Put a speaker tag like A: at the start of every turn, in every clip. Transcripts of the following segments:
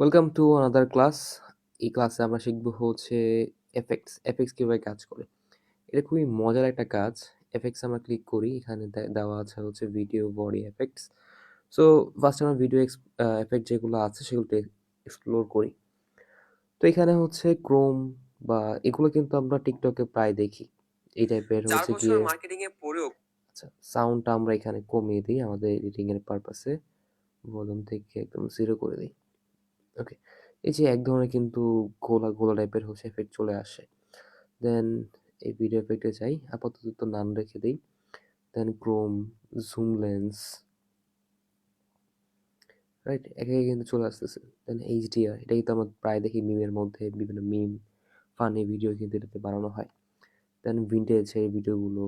A: Welcome to another class. এই ক্লাসে আমরা শিখব হচ্ছে এফেক্টস। এফেক্টস কিভাবে কাজ করে। এটা খুবই মজার একটা কাজ। এফেক্টস আমরা ক্লিক করি, এখানে দেওয়া আছে হচ্ছে video body effects. So first আমরা ভিডিও এফেক্ট যেগুলো আছে সেগুলো এক্সপ্লোর করি। তো এখানে হচ্ছে ক্রোম বা এগুলো কিন্তু আমরা টিকটকে প্রায় দেখি। এই টাইপের
B: 4
A: হচ্ছে
B: বছর
A: গিয়ে
B: মার্কেটিং এ পড়েও
A: আচ্ছা, সাউন্ডটা আমরা এখানে কমিয়ে দিই আমাদের এডিটিং এর পারপাসে। ভলিউম থেকে একদম 0 করে দিই। ওকে। এই যে এক ধরনের কিন্তু ঘোলা, ঘোলা টাইপের হচ্ছে এফেক্ট চলে আসে। দেন এই ভিডিও এফেক্টে যাই। আপাতত নান রেখে দেই। Then chrome, zoom lens, right? একে, একে কিন্তু চলে আসতেছে। দেন এইচডিআর, এটা কিন্তু আমরা প্রায় দেখি মিমের মধ্যে বিভিন্ন মিম, ফানি ভিডিও কিন্তু এটাতে বানানো হয়। দেন ভিনটেজ এই ভিডিওগুলো,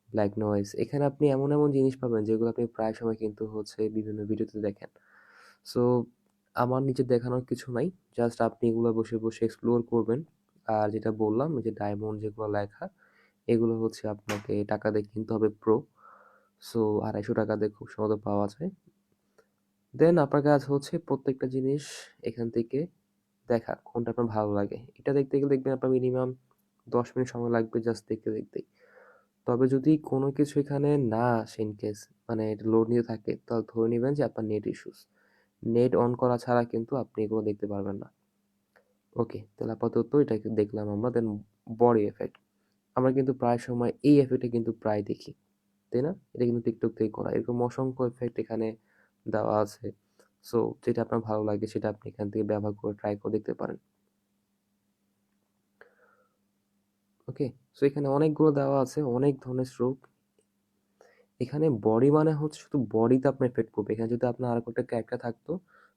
A: ব্ল্যাক নয়েজ। এখানে আপনি এমন, এমন জিনিস পাবেন যেগুলো আপনি প্রায় সময় কিন্তু হচ্ছে বিভিন্ন ভিডিওতে দেখেন। সো আমার নিজের দেখানোর কিছু নাই। জাস্ট আপনি এগুলো বসে, বসে এক্সপ্লোর করবেন। আর যেটা বললাম এই যে ডায়মন্ড যেগুলো লেখা, এগুলো হচ্ছে আপনাকে টাকা দিয়ে কিনতে হবে প্রো। সো ৳২৫০ দিয়ে খুব সহজে পাওয়া যায়। দেন আপনার কাজ হচ্ছে প্রত্যেকটা জিনিস এখান থেকে দেখা কোনটা আপনার ভালো লাগে। এটা দেখতে গেলে দেখবেন আপনার মিনিমাম ১০ মিনিট সময় লাগবে জাস্ট দেখতে, দেখতেই। তবে যদি কোনো কিছু এখানে না আসে ইন কেস মানে এটা লোড নিতে থাকে, তাহলে ধরে নিবেন যে আপনার নেট ইস্যুস। নেট অন করা ছাড়া কিন্তু আপনি এগুলো দেখতে পারবেন না। ওকে, তাহলে আপাতত এটা দেখলাম আমরা। দেন বডি এফেক্ট। আমরা কিন্তু প্রায় সময় এই এফেক্টটা কিন্তু প্রায় দেখি, তাই না? এটা কিন্তু টিকটক থেকে করা। এরকম অসংখ্য এফেক্ট এখানে দেওয়া আছে। সো যেটা আপনার ভালো লাগে সেটা আপনি এখান থেকে ব্যবহার করে ট্রাই করে দেখতে পারেন। ওকে, সো এখানে অনেকগুলো দেওয়া আছে, অনেক ধরনের স্ট্রোক। এখানে বডি মানে হচ্ছে শুধু বডিতে আপনার এফেক্ট করবে। এখানে যদি আপনার আর একটা ক্যারেক্টার থাকতো,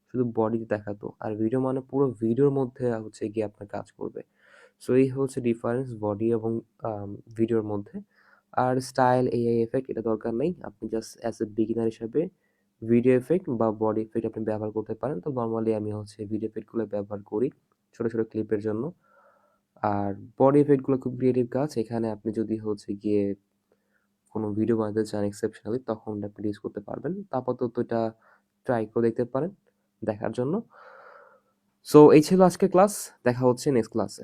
A: শুধু বডিতে দেখাতো। আর ভিডিও মানে পুরো ভিডিওর মধ্যে হচ্ছে গিয়ে আপনার কাজ করবে। সো এই হচ্ছে ডিফারেন্স বডি এবং ভিডিওর মধ্যে। আর স্টাইল, এআই এফেক্ট এটা দরকার নেই। আপনি জাস্ট অ্যাজ এ বিগিনার হিসাবে ভিডিও এফেক্ট বা বডি এফেক্ট আপনি ব্যবহার করতে পারেন। তো নরমালি আমি হচ্ছে ভিডিও এফেক্টগুলো ব্যবহার করি ছোট, ছোট ক্লিপের জন্য। আর বডি এফেক্টগুলো খুব ক্রিয়েটিভ কাজ। এখানে আপনি যদি হচ্ছে গিয়ে কোনো ভিডিও বানাতে চান এক্সেপশনালি তখন আপনি ইউজ করতে পারবেন। তো আপাতত এটা ট্রাই করে দেখতে পারেন দেখার জন্য। সো এই ছিল আজকের ক্লাস। দেখা হচ্ছে নেক্সট ক্লাসে।